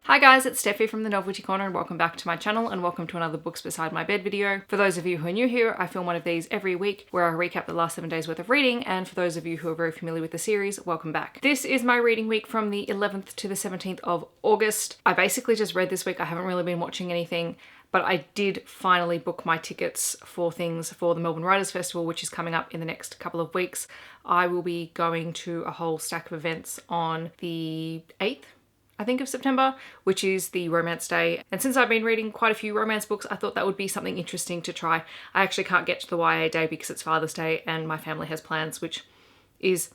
Hi guys, it's Steffi from the Novelty Corner and welcome back to my channel and welcome to another Books Beside My Bed video. For those of you who are new here, I film one of these every week where I recap the last 7 days worth of reading, and for those of you who are very familiar with the series, welcome back. This is my reading week from the 11th to the 17th of August. I basically just read this week. I haven't really been watching anything, but I did finally book my tickets for things for the Melbourne Writers Festival, which is coming up in the next couple of weeks. I will be going to a whole stack of events on the 8th, I think, of September, which is the romance day. And since I've been reading quite a few romance books, I thought that would be something interesting to try. I actually can't get to the YA day because it's Father's Day and my family has plans, which is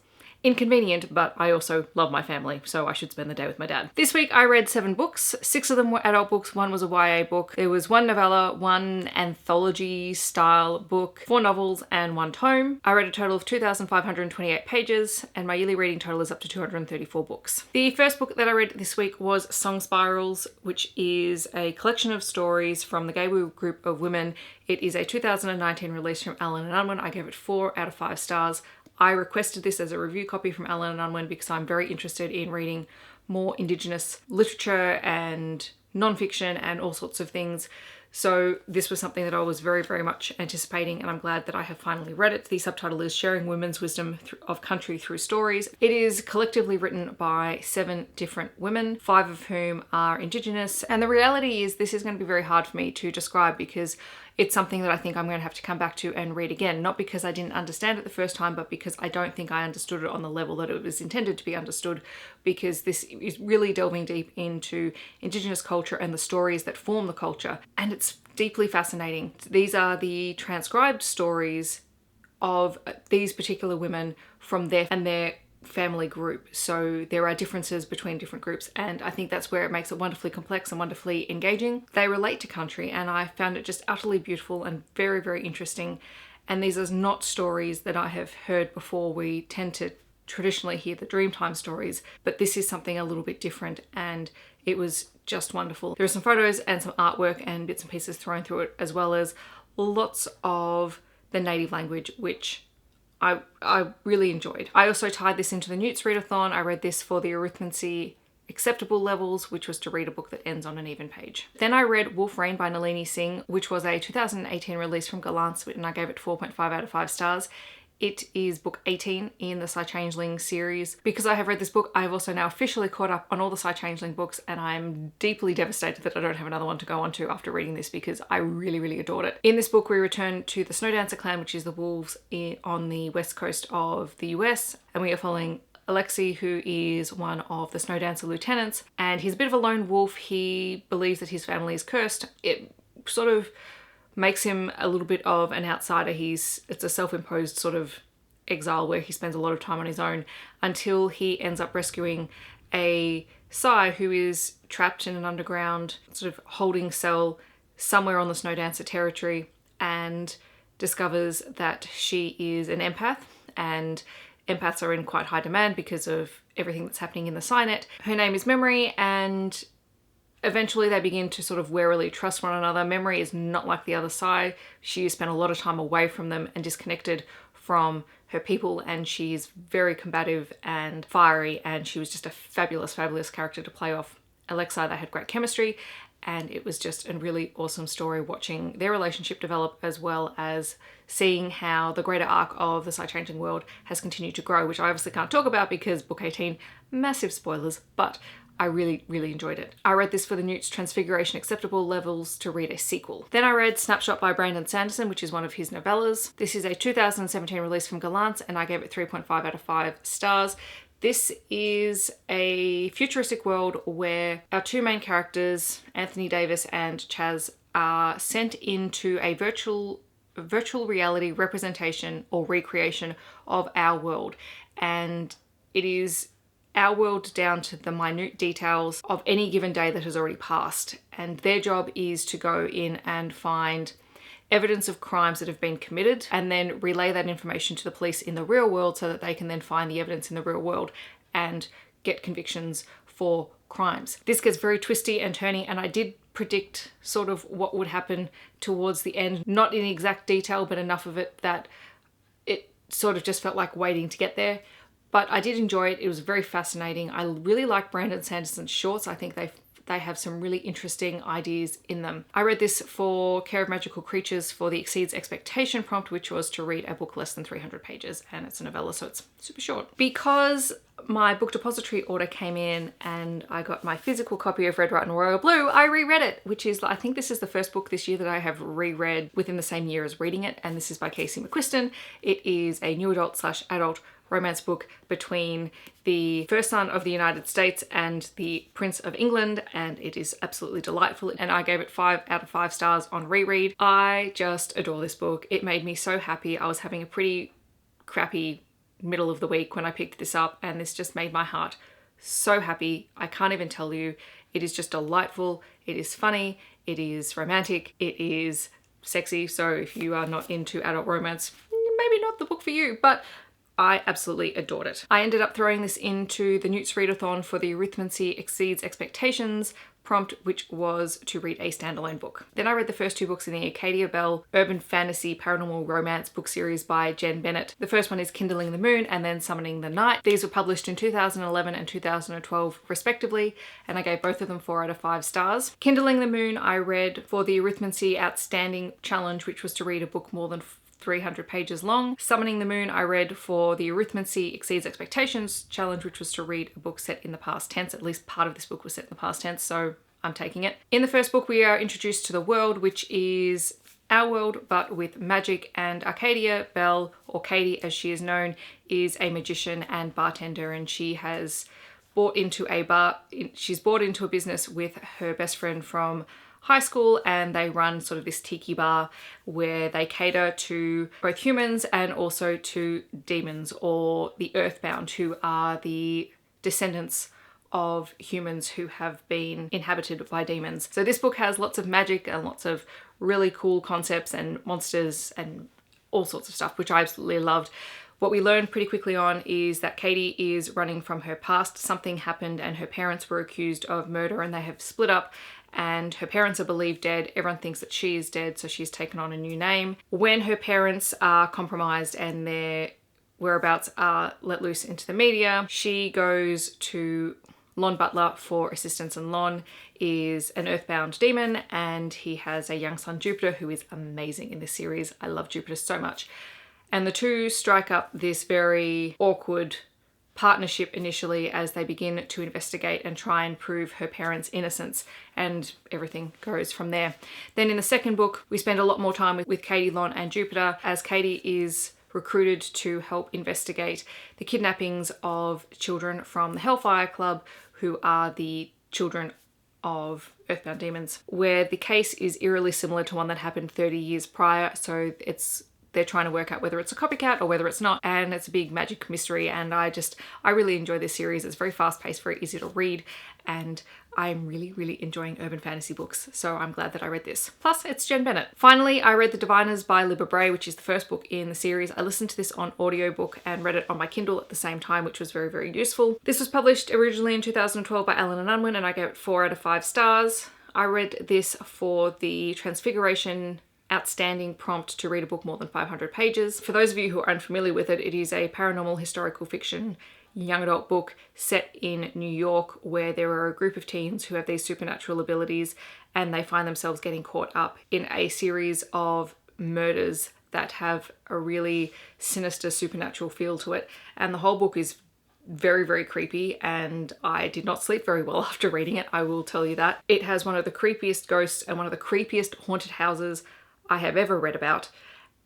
inconvenient, but I also love my family, so I should spend the day with my dad. This week I read 7 books. 6 of them were adult books, 1 was a YA book. There was 1 novella, 1 anthology style book, 4 novels and 1 tome. I read a total of 2,528 pages and my yearly reading total is up to 234 books. The first book that I read this week was Song Spirals, which is a collection of stories from the gay group of women. It is a 2019 release from Allen & Unwin. I gave it 4 out of 5 stars. I requested this as a review copy from Allen & Unwin because I'm very interested in reading more Indigenous literature and non-fiction and all sorts of things. So this was something that I was very, very much anticipating, and I'm glad that I have finally read it. The subtitle is Sharing Women's Wisdom of Country Through Stories. It is collectively written by 7 different women, 5 of whom are Indigenous. And the reality is this is going to be very hard for me to describe because it's something that I think I'm going to have to come back to and read again. Not because I didn't understand it the first time, but because I don't think I understood it on the level that it was intended to be understood, because this is really delving deep into Indigenous culture and the stories that form the culture. And it's deeply fascinating. These are the transcribed stories of these particular women from their family group. So there are differences between different groups, and I think that's where it makes it wonderfully complex and wonderfully engaging. They relate to country, and I found it just utterly beautiful and very, very interesting. And these are not stories that I have heard before. We tend to traditionally hear the Dreamtime stories, but this is something a little bit different, and it was just wonderful. There are some photos and some artwork and bits and pieces thrown through it, as well as lots of the native language, which I really enjoyed. I also tied this into the Newts Readathon. I read this for the Arithmancy Acceptable Levels, which was to read a book that ends on an even page. Then I read Wolf Rain by Nalini Singh, which was a 2018 release from Gallant, and I gave it 4.5 out of 5 stars. It is book 18 in the Psy-Changeling series. Because I have read this book, I have also now officially caught up on all the Psy-Changeling books, and I'm deeply devastated that I don't have another one to go on to after reading this because I really, really adored it. In this book, we return to the Snowdancer clan, which is the wolves on the west coast of the US, and we are following Alexei, who is one of the Snowdancer lieutenants, and he's a bit of a lone wolf. He believes that his family is cursed. It sort of makes him a little bit of an outsider. It's a self-imposed sort of exile where he spends a lot of time on his own until he ends up rescuing a Psy who is trapped in an underground sort of holding cell somewhere on the Snowdancer territory, and discovers that she is an empath, and empaths are in quite high demand because of everything that's happening in the Psy-Net. Her name is Memory, and eventually they begin to sort of warily trust one another. Memory is not like the other Psy. She has spent a lot of time away from them and disconnected from her people, and she's very combative and fiery, and she was just a fabulous, fabulous character to play off Alexei. They had great chemistry, and it was just a really awesome story watching their relationship develop, as well as seeing how the greater arc of the Psy-Changeling world has continued to grow, which I obviously can't talk about because book 18, massive spoilers, but I really, really enjoyed it. I read this for the Newts Transfiguration Acceptable Levels to read a sequel. Then I read Snapshot by Brandon Sanderson, which is one of his novellas. This is a 2017 release from Gallant, and I gave it 3.5 out of 5 stars. This is a futuristic world where our 2 main characters, Anthony Davis and Chaz, are sent into a virtual reality representation or recreation of our world. And it is our world down to the minute details of any given day that has already passed. And their job is to go in and find evidence of crimes that have been committed and then relay that information to the police in the real world so that they can then find the evidence in the real world and get convictions for crimes. This gets very twisty and turny, and I did predict sort of what would happen towards the end, not in exact detail, but enough of it that it sort of just felt like waiting to get there. But I did enjoy it. It was very fascinating. I really like Brandon Sanderson's shorts. I think they They have some really interesting ideas in them. I read this for Care of Magical Creatures for the Exceeds Expectation prompt, which was to read a book less than 300 pages, and it's a novella, so it's super short. Because my book depository order came in and I got my physical copy of Red, White and Royal Blue, I reread it, which is, I think this is the first book this year that I have reread within the same year as reading it, and this is by Casey McQuiston. It is a new adult/adult romance book between the first son of the United States and the Prince of England, and it is absolutely delightful, and I gave it 5 out of 5 stars on reread. I just adore this book. It made me so happy. I was having a pretty crappy middle of the week when I picked this up, and this just made my heart so happy. I can't even tell you. It is just delightful. It is funny. It is romantic. It is sexy. So if you are not into adult romance, maybe not the book for you, but I absolutely adored it. I ended up throwing this into the Newts Readathon for the Arithmancy Exceeds Expectations prompt, which was to read a standalone book. Then I read the first 2 books in the Acadia Bell urban fantasy paranormal romance book series by Jen Bennett. The first one is Kindling the Moon and then Summoning the Night. These were published in 2011 and 2012 respectively, and I gave both of them 4 out of 5 stars. Kindling the Moon I read for the Arithmancy Outstanding Challenge, which was to read a book more than 300 pages long. Summoning the Moon I read for the Arithmancy Exceeds Expectations Challenge, which was to read a book set in the past tense. At least part of this book was set in the past tense, so I'm taking it. In the first book we are introduced to the world, which is our world but with magic, and Arcadia Bell, or Katie as she is known, is a magician and bartender, and she has bought into she's bought into a business with her best friend from high school, and they run sort of this tiki bar where they cater to both humans and also to demons, or the earthbound, who are the descendants of humans who have been inhabited by demons. So this book has lots of magic and lots of really cool concepts and monsters and all sorts of stuff, which I absolutely loved. What we learned pretty quickly on is that Katie is running from her past. Something happened and her parents were accused of murder, and they have split up, and her parents are believed dead. Everyone thinks that she is dead, so she's taken on a new name. When her parents are compromised and their whereabouts are let loose into the media, she goes to Lon Butler for assistance, and Lon is an earthbound demon, and he has a young son, Jupiter, who is amazing in this series. I love Jupiter so much. And the two strike up this very awkward partnership initially as they begin to investigate and try and prove her parents' innocence, and everything goes from there. Then in the second book, we spend a lot more time with Katie, Lon and Jupiter, as Katie is recruited to help investigate the kidnappings of children from the Hellfire Club, who are the children of earthbound demons, where the case is eerily similar to one that happened 30 years prior. So they're trying to work out whether it's a copycat or whether it's not, and it's a big magic mystery, and I really enjoy this series. It's very fast-paced, very easy to read, and I'm really enjoying urban fantasy books, so I'm glad that I read this. Plus, it's Jen Bennett. Finally, I read The Diviners by Libba Bray, which is the first book in the series. I listened to this on audiobook and read it on my Kindle at the same time, which was very useful. This was published originally in 2012 by Allen & Unwin, and I gave it 4 out of 5 stars. I read this for the Transfiguration Outstanding prompt to read a book more than 500 pages. For those of you who are unfamiliar with it, it is a paranormal historical fiction young adult book set in New York, where there are a group of teens who have these supernatural abilities, and they find themselves getting caught up in a series of murders that have a really sinister supernatural feel to it. And the whole book is very creepy, and I did not sleep very well after reading it, I will tell you that. It has one of the creepiest ghosts and one of the creepiest haunted houses I have ever read about,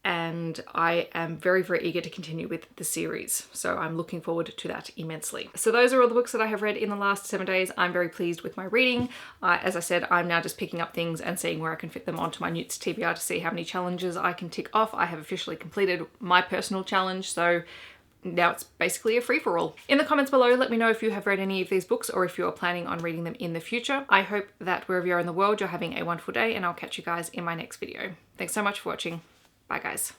and I am very eager to continue with the series, so I'm looking forward to that immensely. So those are all the books that I have read in the last 7 days. I'm very pleased with my reading. As I said, I'm now just picking up things and seeing where I can fit them onto my Newts TBR to see how many challenges I can tick off. I have officially completed my personal challenge, so now it's basically a free-for-all. In the comments below, let me know if you have read any of these books or if you're planning on reading them in the future. I hope that wherever you are in the world, you're having a wonderful day, and I'll catch you guys in my next video. Thanks so much for watching. Bye guys.